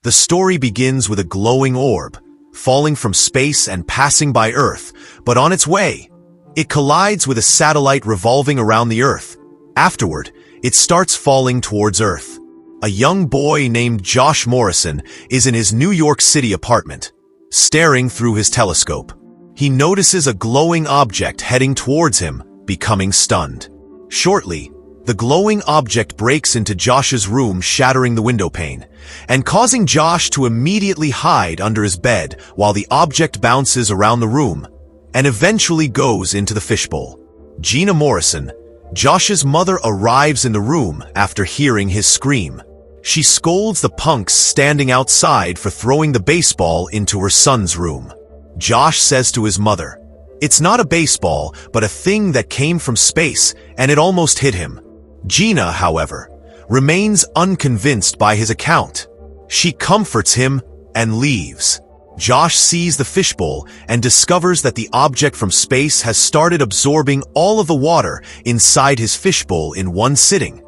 The story begins with a glowing orb, falling from space and passing by Earth, but on its way, it collides with a satellite revolving around the Earth. Afterward, it starts falling towards Earth. A young boy named Josh Morrison is in his New York City apartment, staring through his telescope. He notices a glowing object heading towards him, becoming stunned. Shortly, the glowing object breaks into Josh's room, shattering the window pane, and causing Josh to immediately hide under his bed while the object bounces around the room and eventually goes into the fishbowl. Gina Morrison, Josh's mother, arrives in the room after hearing his scream. She scolds the punks standing outside for throwing the baseball into her son's room. Josh says to his mother, "It's not a baseball, but a thing that came from space, and it almost hit him." Gina, however, remains unconvinced by his account. She comforts him and leaves. Josh sees the fishbowl and discovers that the object from space has started absorbing all of the water inside his fishbowl in one sitting,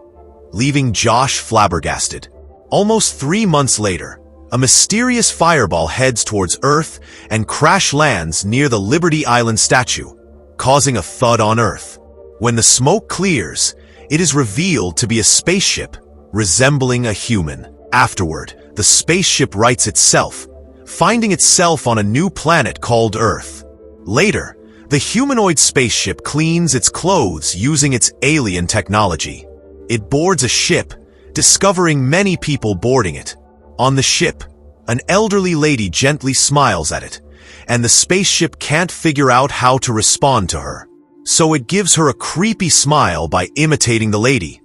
leaving Josh flabbergasted. Almost 3 months later, a mysterious fireball heads towards Earth and crash lands near the Liberty Island statue, causing a thud on Earth. When the smoke clears, it is revealed to be a spaceship resembling a human. Afterward, the spaceship rights itself, finding itself on a new planet called Earth. Later, the humanoid spaceship cleans its clothes using its alien technology. It boards a ship, discovering many people boarding it. On the ship, an elderly lady gently smiles at it, and the spaceship can't figure out how to respond to her. So it gives her a creepy smile by imitating the lady,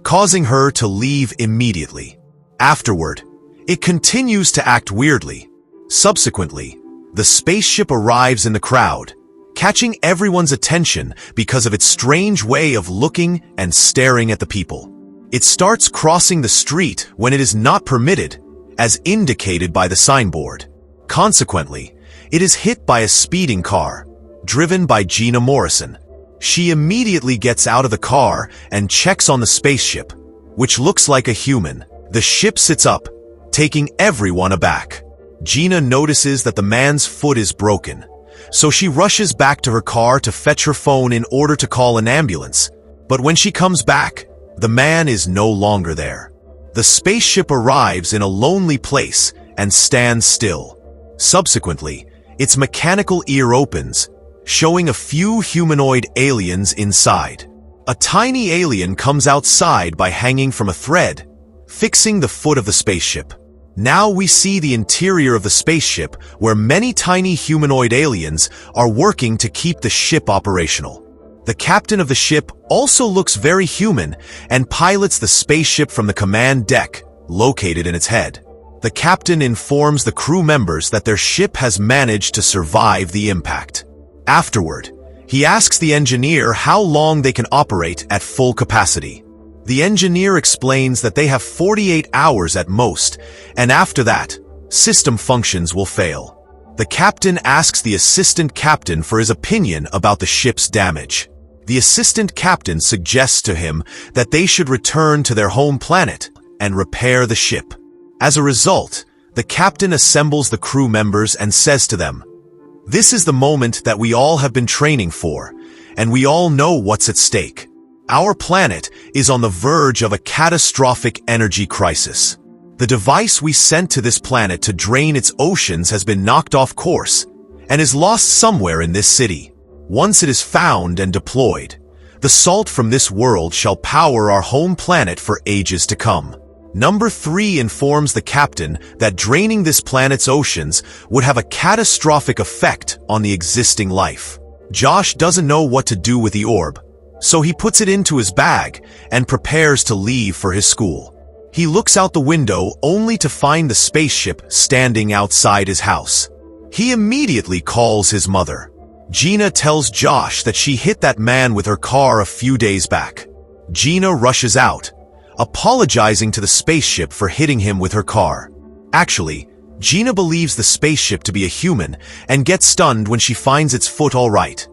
causing her to leave immediately. Afterward, it continues to act weirdly. Subsequently, the spaceship arrives in the crowd, catching everyone's attention because of its strange way of looking and staring at the people. It starts crossing the street when it is not permitted, as indicated by the signboard. Consequently, it is hit by a speeding car, driven by Gina Morrison. She immediately gets out of the car and checks on the spaceship, which looks like a human. The ship sits up, taking everyone aback. Gina notices that the man's foot is broken, so she rushes back to her car to fetch her phone in order to call an ambulance. But when she comes back, the man is no longer there. The spaceship arrives in a lonely place and stands still. Subsequently, its mechanical ear opens, showing a few humanoid aliens inside. A tiny alien comes outside by hanging from a thread, fixing the foot of the spaceship. Now we see the interior of the spaceship, where many tiny humanoid aliens are working to keep the ship operational. The captain of the ship also looks very human and pilots the spaceship from the command deck, located in its head. The captain informs the crew members that their ship has managed to survive the impact. Afterward, he asks the engineer how long they can operate at full capacity. The engineer explains that they have 48 hours at most, and after that, system functions will fail. The captain asks the assistant captain for his opinion about the ship's damage. The assistant captain suggests to him that they should return to their home planet and repair the ship. As a result, the captain assembles the crew members and says to them, "This is the moment that we all have been training for, and we all know what's at stake. Our planet is on the verge of a catastrophic energy crisis. The device we sent to this planet to drain its oceans has been knocked off course and is lost somewhere in this city. Once it is found and deployed, the salt from this world shall power our home planet for ages to come." Number 3 informs the captain that draining this planet's oceans would have a catastrophic effect on the existing life. Josh doesn't know what to do with the orb, so he puts it into his bag and prepares to leave for his school. He looks out the window only to find the spaceship standing outside his house. He immediately calls his mother. Gina tells Josh that she hit that man with her car a few days back. Gina rushes out, apologizing to the spaceship for hitting him with her car. Actually, Gina believes the spaceship to be a human and gets stunned when she finds its foot all right.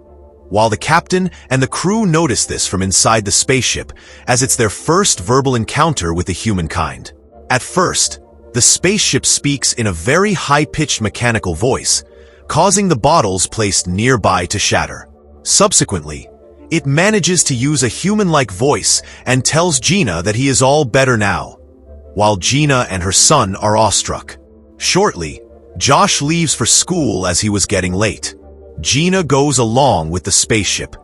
While the captain and the crew notice this from inside the spaceship, as it's their first verbal encounter with the humankind. At first, The spaceship speaks in a very high-pitched mechanical voice, causing the bottles placed nearby to shatter. Subsequently, it manages to use a human-like voice and tells Gina that he is all better now, while Gina and her son are awestruck. Shortly, Josh leaves for school as he was getting late. Gina goes along with the spaceship,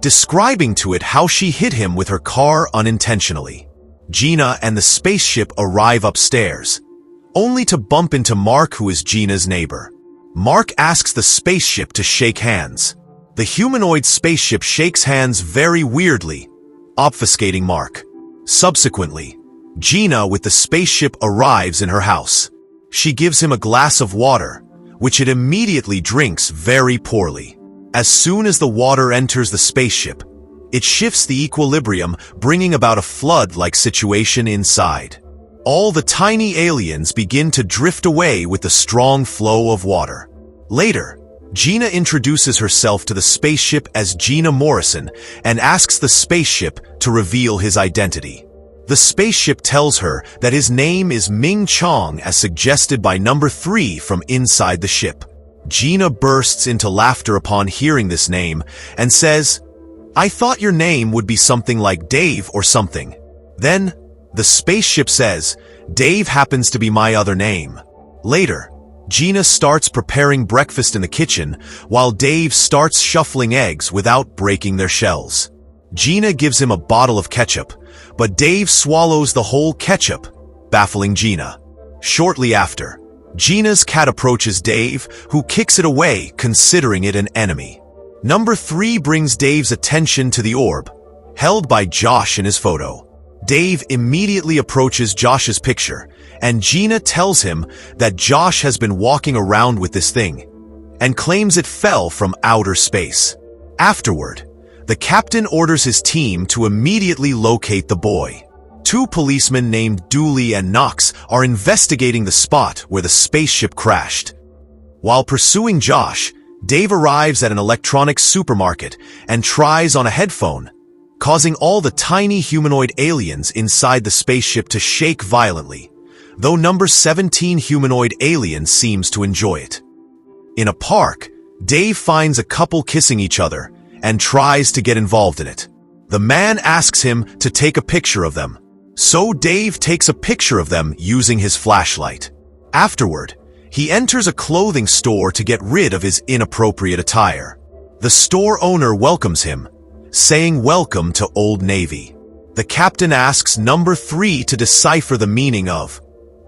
describing to it how she hit him with her car unintentionally. Gina and the spaceship arrive upstairs, only to bump into Mark, who is Gina's neighbor. Mark asks the spaceship to shake hands. The humanoid spaceship shakes hands very weirdly, obfuscating Mark. Subsequently, Gina with the spaceship arrives in her house. She gives him a glass of water, which it immediately drinks very poorly. As soon as the water enters the spaceship, it shifts the equilibrium, bringing about a flood-like situation inside. All the tiny aliens begin to drift away with the strong flow of water. Later, Gina introduces herself to the spaceship as Gina Morrison and asks the spaceship to reveal his identity. The spaceship tells her that his name is Ming Chong, as suggested by number 3 from inside the ship. Gina bursts into laughter upon hearing this name and says, "I thought your name would be something like Dave or something." Then, the spaceship says, "Dave happens to be my other name." Later, Gina starts preparing breakfast in the kitchen, while Dave starts shuffling eggs without breaking their shells. Gina gives him a bottle of ketchup, but Dave swallows the whole ketchup, baffling Gina. Shortly after, Gina's cat approaches Dave, who kicks it away, considering it an enemy. Number 3 brings Dave's attention to the orb, held by Josh in his photo. Dave immediately approaches Josh's picture, and Gina tells him that Josh has been walking around with this thing, and claims it fell from outer space. Afterward, the captain orders his team to immediately locate the boy. 2 policemen named Dooley and Knox are investigating the spot where the spaceship crashed. While pursuing Josh, Dave arrives at an electronics supermarket and tries on a headphone, causing all the tiny humanoid aliens inside the spaceship to shake violently, though number 17 humanoid alien seems to enjoy it. In a park, Dave finds a couple kissing each other and tries to get involved in it. The man asks him to take a picture of them, so Dave takes a picture of them using his flashlight. Afterward, he enters a clothing store to get rid of his inappropriate attire. The store owner welcomes him, saying welcome to Old Navy. The captain asks number 3 to decipher the meaning of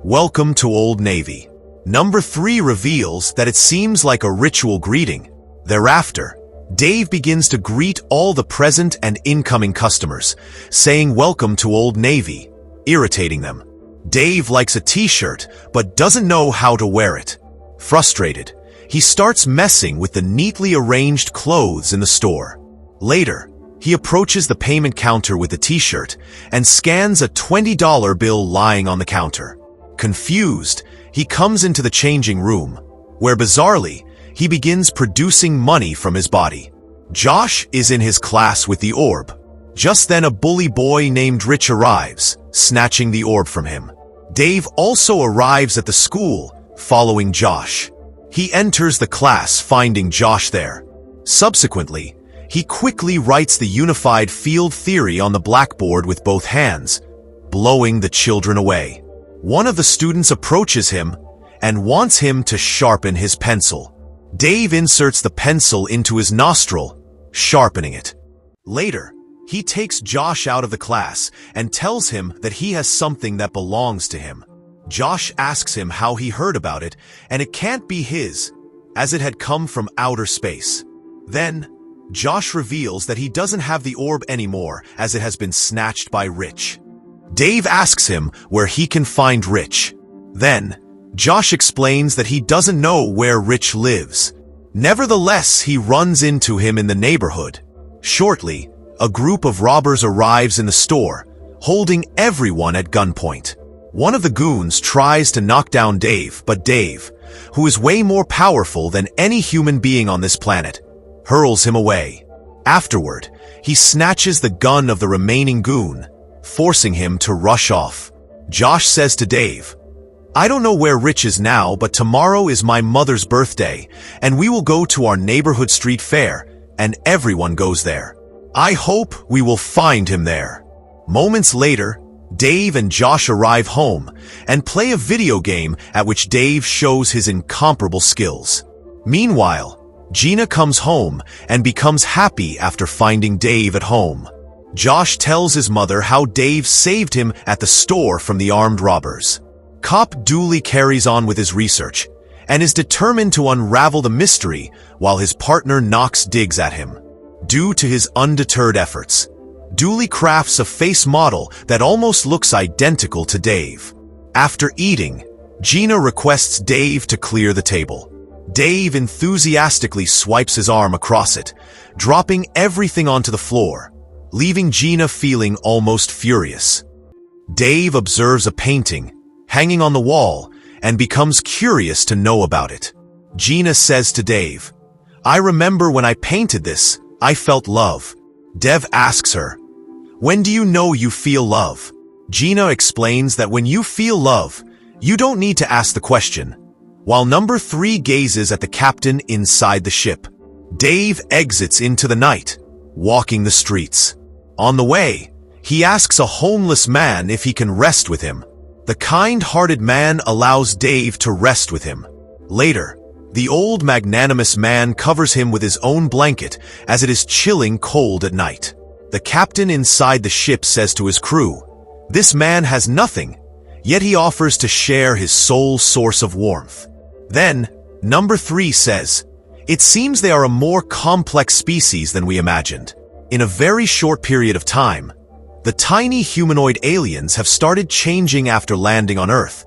welcome to Old Navy. Number 3 reveals that it seems like a ritual greeting. Thereafter, Dave begins to greet all the present and incoming customers, saying welcome to Old Navy, irritating them. Dave likes a t-shirt, but doesn't know how to wear it. Frustrated, he starts messing with the neatly arranged clothes in the store. Later, he approaches the payment counter with the t-shirt and scans a $20 bill lying on the counter. Confused, he comes into the changing room, where bizarrely, he begins producing money from his body. Josh is in his class with the orb. Just then a bully boy named Rich arrives, snatching the orb from him. Dave also arrives at the school, following Josh. He enters the class, finding Josh there. Subsequently, he quickly writes the unified field theory on the blackboard with both hands, blowing the children away. One of the students approaches him and wants him to sharpen his pencil. Dave inserts the pencil into his nostril, sharpening it. Later, he takes Josh out of the class and tells him that he has something that belongs to him. Josh asks him how he heard about it, and it can't be his, as it had come from outer space. Then, Josh reveals that he doesn't have the orb anymore, as it has been snatched by Rich. Dave asks him where he can find Rich. Then, Josh explains that he doesn't know where Rich lives. Nevertheless, he runs into him in the neighborhood. Shortly, a group of robbers arrives in the store, holding everyone at gunpoint. One of the goons tries to knock down Dave, but Dave, who is way more powerful than any human being on this planet, hurls him away. Afterward, he snatches the gun of the remaining goon, forcing him to rush off. Josh says to Dave, I don't know where Rich is now, but tomorrow is my mother's birthday, and we will go to our neighborhood street fair, and everyone goes there. I hope we will find him there." Moments later, Dave and Josh arrive home and play a video game at which Dave shows his incomparable skills. Meanwhile, Gina comes home and becomes happy after finding Dave at home. Josh tells his mother how Dave saved him at the store from the armed robbers. Cop duly carries on with his research and is determined to unravel the mystery while his partner Knox digs at him. Due to his undeterred efforts, Dooley crafts a face model that almost looks identical to Dave. After eating, Gina requests Dave to clear the table. Dave enthusiastically swipes his arm across it, dropping everything onto the floor, leaving Gina feeling almost furious. Dave observes a painting hanging on the wall and becomes curious to know about it. Gina says to Dave, "I remember when I painted this, I felt love." Dev asks her, "When do you know you feel love?" Gina explains that when you feel love, you don't need to ask the question. While number 3 gazes at the captain inside the ship, Dave exits into the night, walking the streets. On the way, he asks a homeless man if he can rest with him. The kind-hearted man allows Dave to rest with him. Later, the old magnanimous man covers him with his own blanket as it is chilling cold at night. The captain inside the ship says to his crew, "This man has nothing, yet he offers to share his sole source of warmth." Then, number 3 says, "It seems they are a more complex species than we imagined." In a very short period of time, the tiny humanoid aliens have started changing after landing on Earth.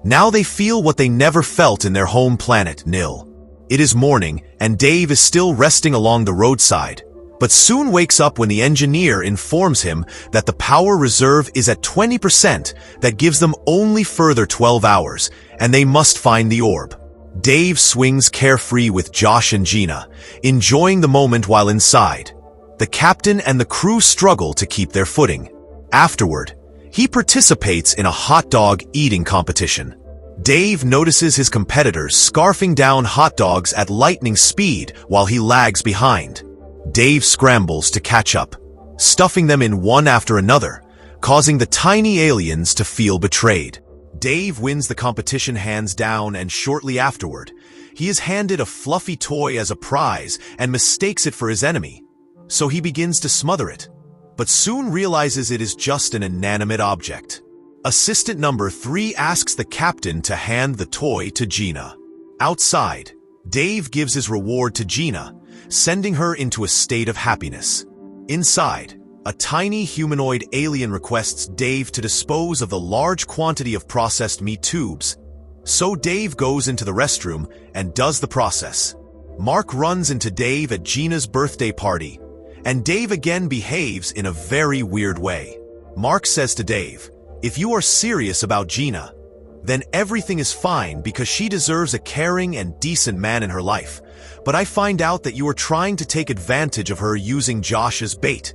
Now they feel what they never felt in their home planet, Nil. It is morning, and Dave is still resting along the roadside, but soon wakes up when the engineer informs him that the power reserve is at 20%, that gives them only further 12 hours, and they must find the orb. Dave swings carefree with Josh and Gina, enjoying the moment while inside. The captain and the crew struggle to keep their footing. Afterward, he participates in a hot dog eating competition. Dave notices his competitors scarfing down hot dogs at lightning speed while he lags behind. Dave scrambles to catch up, stuffing them in one after another, causing the tiny aliens to feel betrayed. Dave wins the competition hands down, and shortly afterward, he is handed a fluffy toy as a prize and mistakes it for his enemy, so he begins to smother it, but soon realizes it is just an inanimate object. Assistant number 3 asks the captain to hand the toy to Gina. Outside, Dave gives his reward to Gina, sending her into a state of happiness. Inside, a tiny humanoid alien requests Dave to dispose of the large quantity of processed meat tubes, so Dave goes into the restroom and does the process. Mark runs into Dave at Gina's birthday party, and Dave again behaves in a very weird way. Mark says to Dave, "If you are serious about Gina, then everything is fine because she deserves a caring and decent man in her life, but I find out that you are trying to take advantage of her using Josh as bait.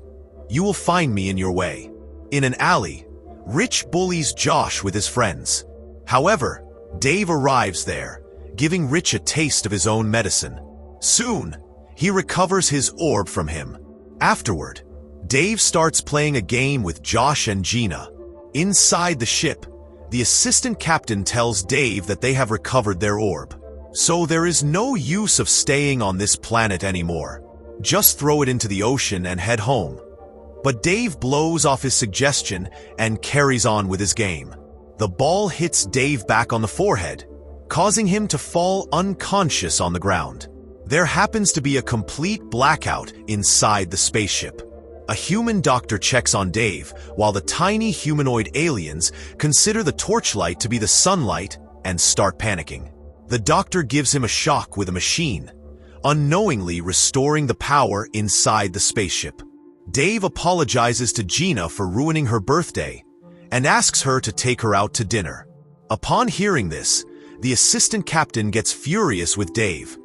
You will find me in your way." In an alley, Rich bullies Josh with his friends. However, Dave arrives there, giving Rich a taste of his own medicine. Soon, he recovers his orb from him. Afterward, Dave starts playing a game with Josh and Gina. Inside the ship, the assistant captain tells Dave that they have recovered their orb, so there is no use of staying on this planet anymore. Just throw it into the ocean and head home. But Dave blows off his suggestion and carries on with his game. The ball hits Dave back on the forehead, causing him to fall unconscious on the ground. There happens to be a complete blackout inside the spaceship. A human doctor checks on Dave, while the tiny humanoid aliens consider the torchlight to be the sunlight and start panicking. The doctor gives him a shock with a machine, unknowingly restoring the power inside the spaceship. Dave apologizes to Gina for ruining her birthday and asks her to take her out to dinner. Upon hearing this, the assistant captain gets furious with Dave,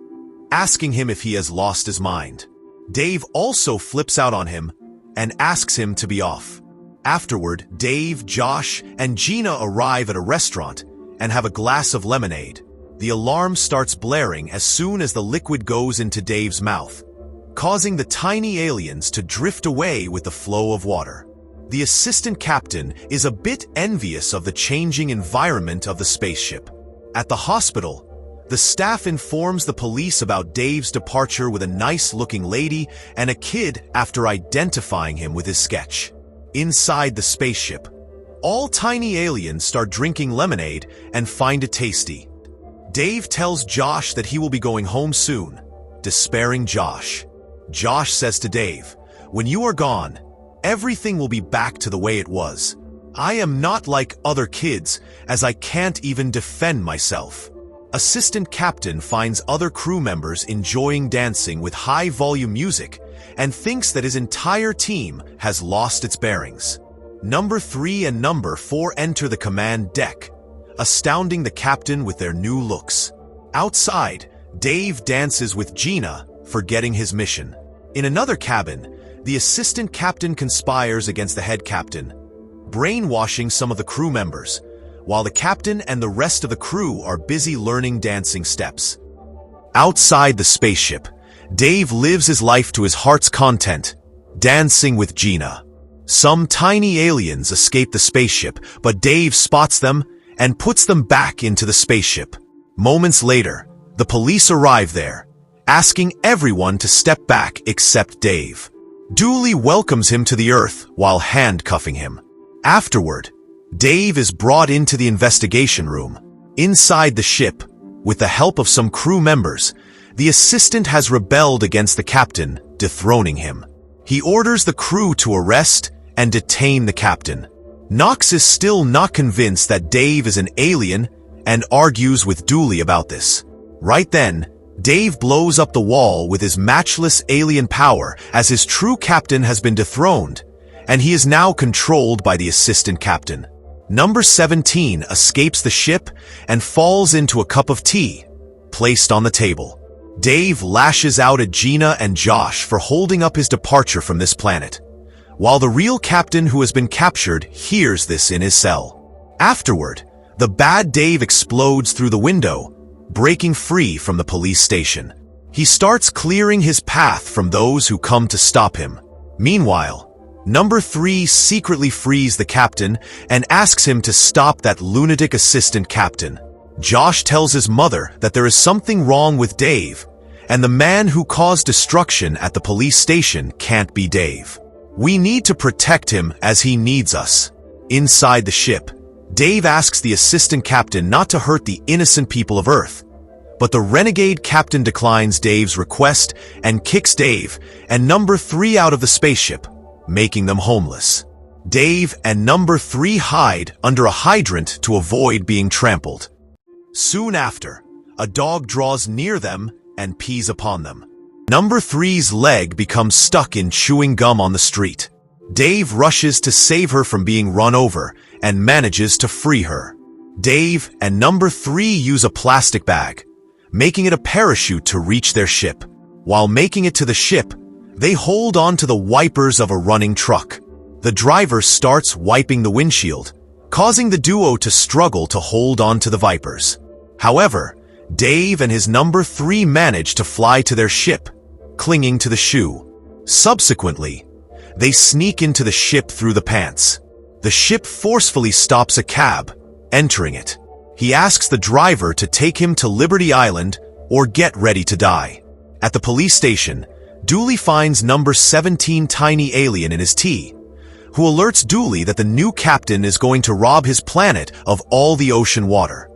asking him if he has lost his mind. Dave also flips out on him and asks him to be off. Afterward, Dave, Josh, and Gina arrive at a restaurant and have a glass of lemonade. The alarm starts blaring as soon as the liquid goes into Dave's mouth, causing the tiny aliens to drift away with the flow of water. The assistant captain is a bit envious of the changing environment of the spaceship. At the hospital, the staff informs the police about Dave's departure with a nice-looking lady and a kid after identifying him with his sketch. Inside the spaceship, all tiny aliens start drinking lemonade and find it tasty. Dave tells Josh that he will be going home soon, despairing Josh. Josh says to Dave, "When you are gone, everything will be back to the way it was. I am not like other kids, as I can't even defend myself." Assistant Captain finds other crew members enjoying dancing with high-volume music and thinks that his entire team has lost its bearings. Number 3 and Number 4 enter the command deck, astounding the captain with their new looks. Outside, Dave dances with Gina, forgetting his mission. In another cabin, the assistant captain conspires against the head captain, brainwashing some of the crew members, while the captain and the rest of the crew are busy learning dancing steps. Outside the spaceship, Dave lives his life to his heart's content, dancing with Gina. Some tiny aliens escape the spaceship, but Dave spots them and puts them back into the spaceship. Moments later, the police arrive there, asking everyone to step back except Dave. Dooley welcomes him to the Earth while handcuffing him. Afterward, Dave is brought into the investigation room. Inside the ship, with the help of some crew members, the assistant has rebelled against the captain, dethroning him. He orders the crew to arrest and detain the captain. Knox is still not convinced that Dave is an alien and argues with Dooley about this. Right then, Dave blows up the wall with his matchless alien power as his true captain has been dethroned, and he is now controlled by the assistant captain. Number 17 escapes the ship and falls into a cup of tea, placed on the table. Dave lashes out at Gina and Josh for holding up his departure from this planet, while the real captain who has been captured hears this in his cell. Afterward, the bad Dave explodes through the window, breaking free from the police station. He starts clearing his path from those who come to stop him. Meanwhile, Number 3 secretly frees the captain and asks him to stop that lunatic assistant captain. Josh tells his mother that there is something wrong with Dave, and the man who caused destruction at the police station can't be Dave. We need to protect him as he needs us. Inside the ship, Dave asks the assistant captain not to hurt the innocent people of Earth, but the renegade captain declines Dave's request and kicks Dave and Number 3 out of the spaceship, making them homeless. Dave and Number 3 hide under a hydrant to avoid being trampled. Soon after, a dog draws near them and pees upon them. Number 3's leg becomes stuck in chewing gum on the street. Dave rushes to save her from being run over and manages to free her. Dave and Number 3 use a plastic bag, making it a parachute to reach their ship. While making it to the ship, they hold on to the wipers of a running truck. The driver starts wiping the windshield, causing the duo to struggle to hold on to the vipers. However, Dave and his Number 3 manage to fly to their ship, clinging to the shoe. Subsequently, they sneak into the ship through the pants. The ship forcefully stops a cab, entering it. He asks the driver to take him to Liberty Island or get ready to die. At the police station, Dooley finds Number 17 tiny alien in his tea, who alerts Dooley that the new captain is going to rob his planet of all the ocean water.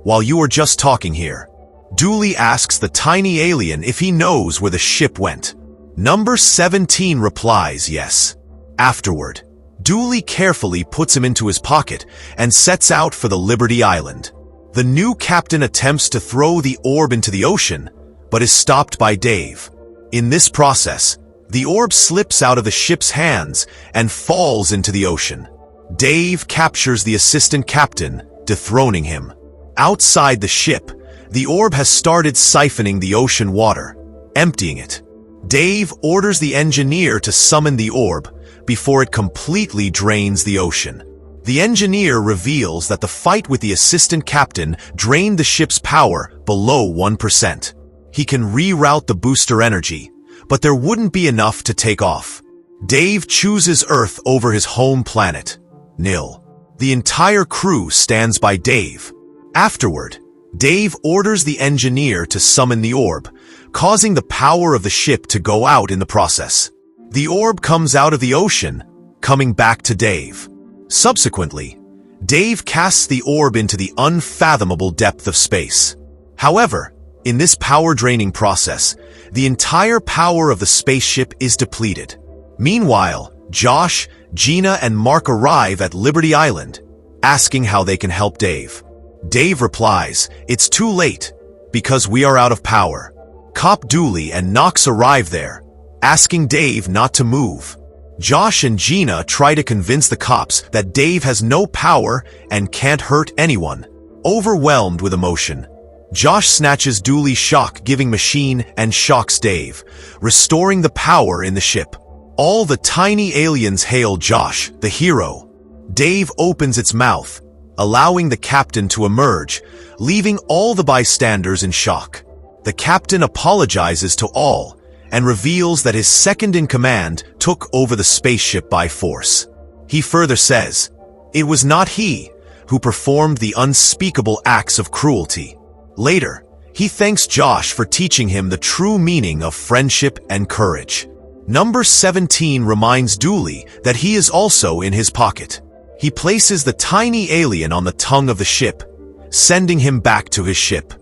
While you are just talking here, Dooley asks the tiny alien if he knows where the ship went. Number 17 replies yes. Afterward, Dooley carefully puts him into his pocket and sets out for the Liberty Island. The new captain attempts to throw the orb into the ocean, but is stopped by Dave. In this process, the orb slips out of the ship's hands and falls into the ocean. Dave captures the assistant captain, dethroning him. Outside the ship, the orb has started siphoning the ocean water, emptying it. Dave orders the engineer to summon the orb before it completely drains the ocean. The engineer reveals that the fight with the assistant captain drained the ship's power below 1%. He can reroute the booster energy, but there wouldn't be enough to take off. Dave chooses Earth over his home planet, Nil. The entire crew stands by Dave. Afterward, Dave orders the engineer to summon the orb, causing the power of the ship to go out in the process. The orb comes out of the ocean, coming back to Dave. Subsequently, Dave casts the orb into the unfathomable depth of space. However, in this power-draining process, the entire power of the spaceship is depleted. Meanwhile, Josh, Gina, and Mark arrive at Liberty Island, asking how they can help Dave. Dave replies, "It's too late, because we are out of power." Cop Dooley and Knox arrive there, asking Dave not to move. Josh and Gina try to convince the cops that Dave has no power and can't hurt anyone. Overwhelmed with emotion, Josh snatches Dooley's shock-giving machine and shocks Dave, restoring the power in the ship. All the tiny aliens hail Josh, the hero. Dave opens its mouth, allowing the captain to emerge, leaving all the bystanders in shock. The captain apologizes to all and reveals that his second-in-command took over the spaceship by force. He further says, it was not he who performed the unspeakable acts of cruelty. Later, he thanks Josh for teaching him the true meaning of friendship and courage. Number 17 reminds Dooley that he is also in his pocket. He places the tiny alien on the tongue of the ship, sending him back to his ship.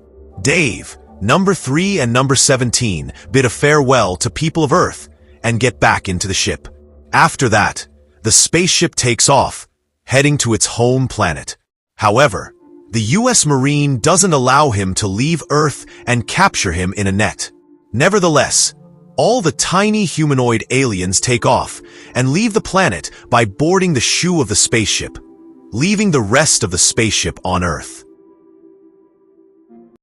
Dave, Number 3 and Number 17 bid a farewell to people of Earth and get back into the ship. After that, the spaceship takes off, heading to its home planet. However, the U.S. Marine doesn't allow him to leave Earth and capture him in a net. Nevertheless, all the tiny humanoid aliens take off and leave the planet by boarding the shoe of the spaceship, leaving the rest of the spaceship on Earth.